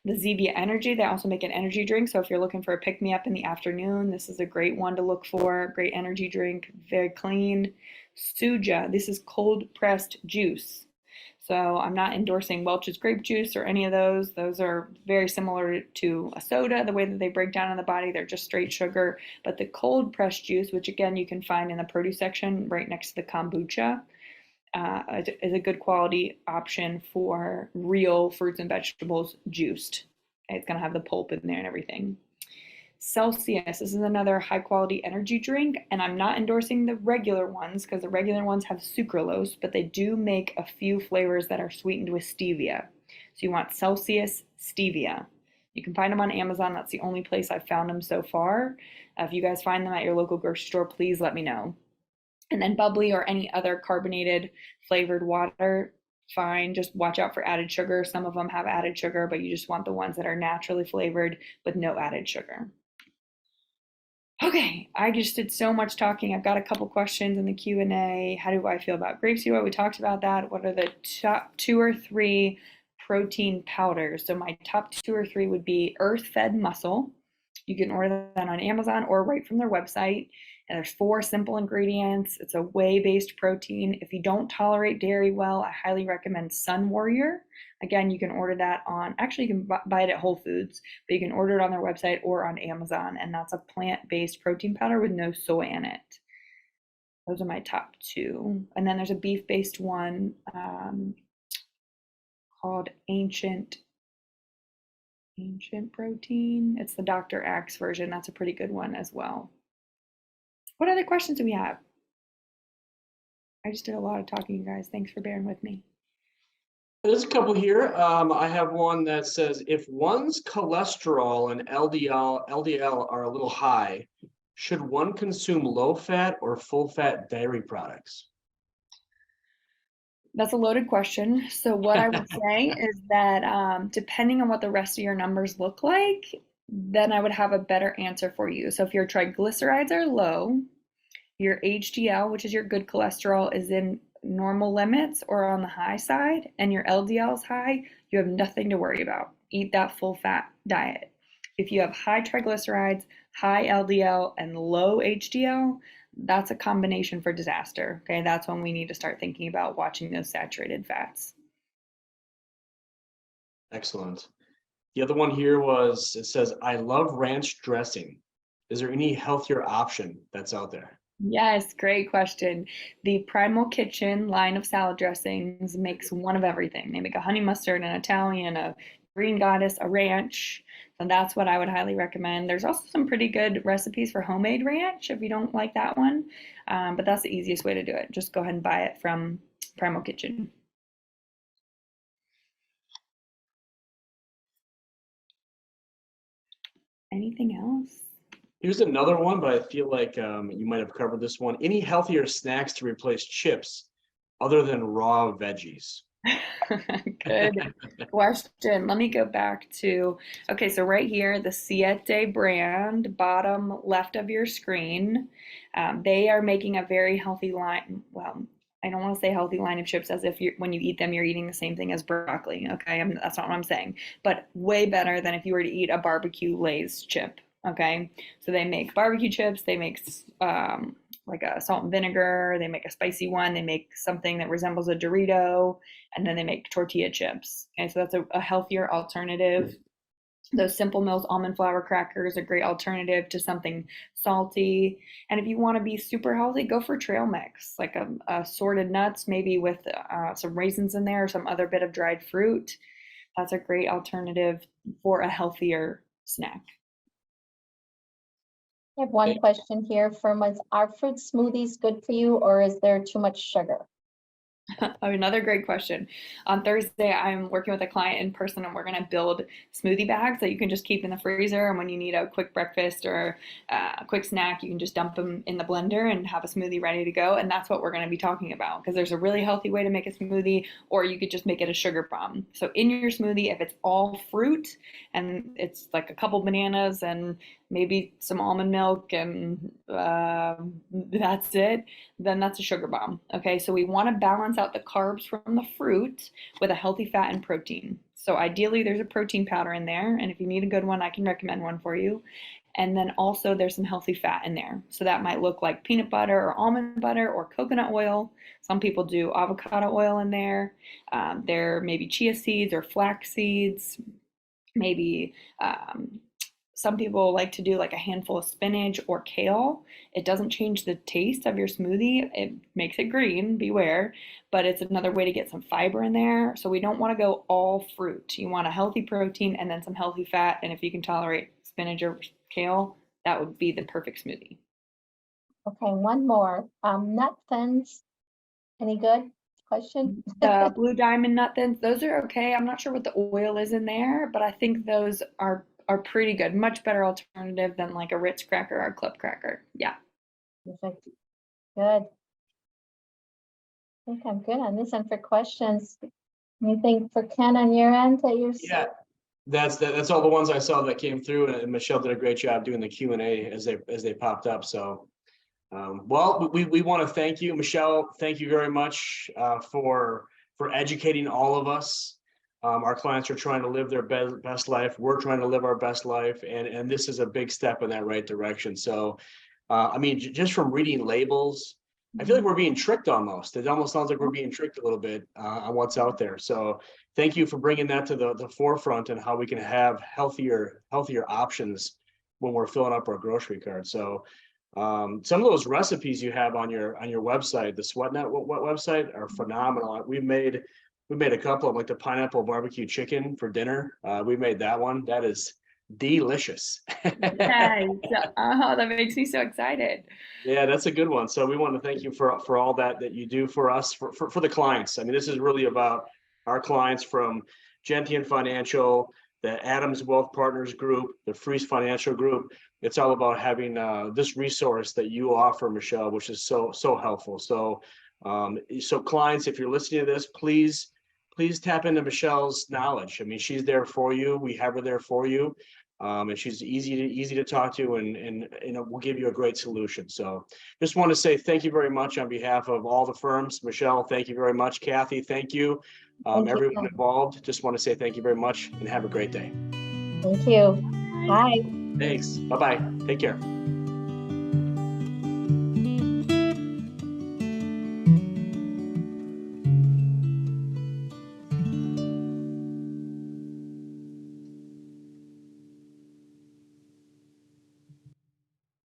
[SPEAKER 3] The Zevia Energy, they also make an energy drink. So if you're looking for a pick-me-up in the afternoon, this is a great one to look for. Great energy drink, very clean. Suja, this is cold pressed juice. So I'm not endorsing Welch's grape juice or any of those. Those are very similar to a soda, the way that they break down in the body. They're just straight sugar. But the cold pressed juice, which again you can find in the produce section right next to the kombucha, is a good quality option for real fruits and vegetables juiced. It's going to have the pulp in there and everything. Celsius, this is another high quality energy drink, and I'm not endorsing the regular ones because the regular ones have sucralose, but they do make a few flavors that are sweetened with stevia. So you want Celsius stevia. You can find them on Amazon. That's the only place I've found them so far. If you guys find them at your local grocery store, please let me know. And then bubbly or any other carbonated flavored water, fine. Just watch out for added sugar. Some of them have added sugar, but you just want the ones that are naturally flavored with no added sugar. Okay, I just did so much talking. I've got a couple questions in the Q&A. How do I feel about grapeseed? We talked about that. What are the top 2 or 3 protein powders? So my top 2 or 3 would be earth-fed muscle. You can order that on Amazon or right from their website. And there's 4 simple ingredients. It's a whey-based protein. If you don't tolerate dairy well, I highly recommend Sun Warrior. Again, you can order that on, actually you can buy it at Whole Foods, but you can order it on their website or on Amazon. And that's a plant-based protein powder with no soy in it. Those are my top 2. And then there's a beef-based one called Ancient Protein. It's the Dr. Axe version. That's a pretty good one as well. What other questions do we have? I just did a lot of talking, you guys. Thanks for bearing with me.
[SPEAKER 1] There's a couple here. I have one that says, if one's cholesterol and LDL are a little high, should one consume low-fat or full-fat dairy products?
[SPEAKER 3] That's a loaded question. So what I would say is that depending on what the rest of your numbers look like, then I would have a better answer for you. So if your triglycerides are low, your HDL, which is your good cholesterol, is in normal limits or on the high side, and your LDL is high, you have nothing to worry about. Eat that full fat diet. If you have high triglycerides, high LDL, and low HDL, that's a combination for disaster. Okay, that's when we need to start thinking about watching those saturated fats.
[SPEAKER 1] Excellent. The other one here was, it says, I love ranch dressing. Is there any healthier option that's out there?
[SPEAKER 3] Yes, great question. The Primal Kitchen line of salad dressings makes one of everything. They make a honey mustard, an Italian, a green goddess, a ranch. And that's what I would highly recommend. There's also some pretty good recipes for homemade ranch if you don't like that one. But that's the easiest way to do it. Just go ahead and buy it from Primal Kitchen. Anything else?
[SPEAKER 1] Here's another one, but I feel like you might have covered this one. Any healthier snacks to replace chips other than raw veggies?
[SPEAKER 3] Good question. Let me go back to, okay, so right here, the Siete brand, bottom left of your screen, they are making a very healthy line. Well, I don't want to say healthy line of chips as if when you eat them, you're eating the same thing as broccoli. Okay, that's not what I'm saying, but way better than if you were to eat a barbecue Lay's chip. Okay, so they make barbecue chips, they make like a salt and vinegar, they make a spicy one, they make something that resembles a Dorito, and then they make tortilla chips. Okay, so that's a healthier alternative. Those Simple Mills almond flour crackers are a great alternative to something salty. And if you want to be super healthy, go for trail mix, like a assorted nuts, maybe with some raisins in there or some other bit of dried fruit. That's a great alternative for a healthier snack.
[SPEAKER 2] I have one question here from us. Are fruit smoothies good for you, or is there too much sugar?
[SPEAKER 3] Another great question. On Thursday, I'm working with a client in person, and we're going to build smoothie bags that you can just keep in the freezer. And when you need a quick breakfast or a quick snack, you can just dump them in the blender and have a smoothie ready to go. And that's what we're going to be talking about, because there's a really healthy way to make a smoothie, or you could just make it a sugar bomb. So in your smoothie, if it's all fruit and it's like a couple bananas and maybe some almond milk and that's it, then that's a sugar bomb. Okay, so we want to balance out the carbs from the fruit with a healthy fat and protein. So ideally there's a protein powder in there, and if you need a good one, I can recommend one for you. And then also there's some healthy fat in there. So that might look like peanut butter or almond butter or coconut oil. Some people do avocado oil in there. There may be chia seeds or flax seeds, maybe some people like to do like a handful of spinach or kale. It doesn't change the taste of your smoothie. It makes it green, beware, but it's another way to get some fiber in there. So we don't want to go all fruit. You want a healthy protein and then some healthy fat. And if you can tolerate spinach or kale, that would be the perfect smoothie.
[SPEAKER 2] Okay, one more. Nut thins, any good? Question?
[SPEAKER 3] The Blue Diamond nut thins, those are okay. I'm not sure what the oil is in there, but I think those are pretty good. Much better alternative than like a Ritz cracker or a Clip cracker. Yeah.
[SPEAKER 2] Perfect. Good. think I'm good on this end for questions. Anything for Ken on your end that you're?
[SPEAKER 1] Yeah, that's all the ones I saw that came through, and Michelle did a great job doing the Q&A as they popped up. So, well, we want to thank you, Michelle. Thank you very much for educating all of us. Our clients are trying to live their best life. We're trying to live our best life, and this is a big step in that right direction. So, I mean, just from reading labels, I feel like we're being tricked almost. It almost sounds like we're being tricked a little bit on what's out there. So thank you for bringing that to the forefront and how we can have healthier options when we're filling up our grocery cart. So some of those recipes you have on your website, the SweatNet website, are phenomenal. We made a couple of, like the pineapple barbecue chicken for dinner. We made that one. That is delicious.
[SPEAKER 3] Yes. Oh, that makes me so excited.
[SPEAKER 1] Yeah, that's a good one. So we want to thank you for all that you do for us, for the clients. I mean, this is really about our clients from Gentian Financial, the Adams Wealth Partners Group, the Freeze Financial Group. It's all about having this resource that you offer, Michelle, which is so helpful. So so clients, if you're listening to this, please tap into Michelle's knowledge. I mean, she's there for you. We have her there for you. And she's easy to talk to, and we'll give you a great solution. So just want to say thank you very much on behalf of all the firms. Michelle, thank you very much. Kathy, thank you.
[SPEAKER 2] Thank you.
[SPEAKER 1] Everyone involved, just want to say thank you very much and have a great day.
[SPEAKER 2] Thank you. Bye.
[SPEAKER 1] Thanks. Bye-bye. Take care.